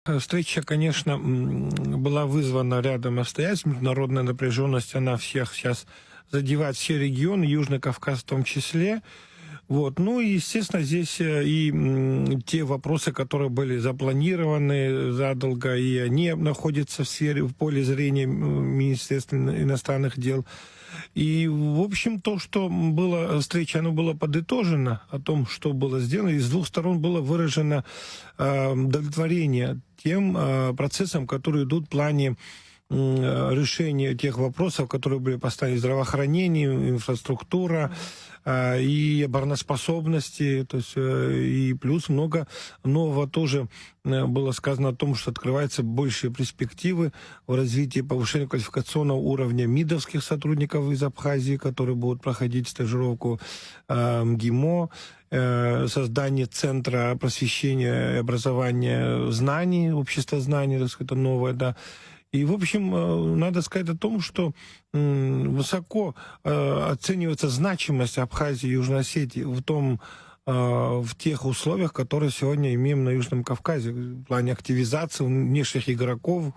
Встреча, конечно, была вызвана рядом обстоятельств. Международная напряженность, она всех сейчас задевает все регионы, Южный Кавказ в том числе. Вот. Ну и, естественно, здесь те вопросы, которые были запланированы задолго, и они находятся в сфере, в поле зрения Министерства иностранных дел. И, в общем, то, что была встреча, оно было подытожено о том, что было сделано, и с двух сторон было выражено удовлетворение тем процессам, которые идут в плане решения тех вопросов, которые были поставлены: здравоохранение, инфраструктура и обороноспособности, то есть и плюс много нового тоже было сказано о том, что открываются большие перспективы в развитии повышения квалификационного уровня МИДовских сотрудников из Абхазии, которые будут проходить стажировку МГИМО, создание Центра просвещения и образования знаний, общества знаний, так сказать, это новое, да. И, в общем, надо сказать о том, что высоко оценивается значимость Абхазии и Южной Осетии в тех условиях, которые сегодня имеем на Южном Кавказе, в плане активизации внешних игроков,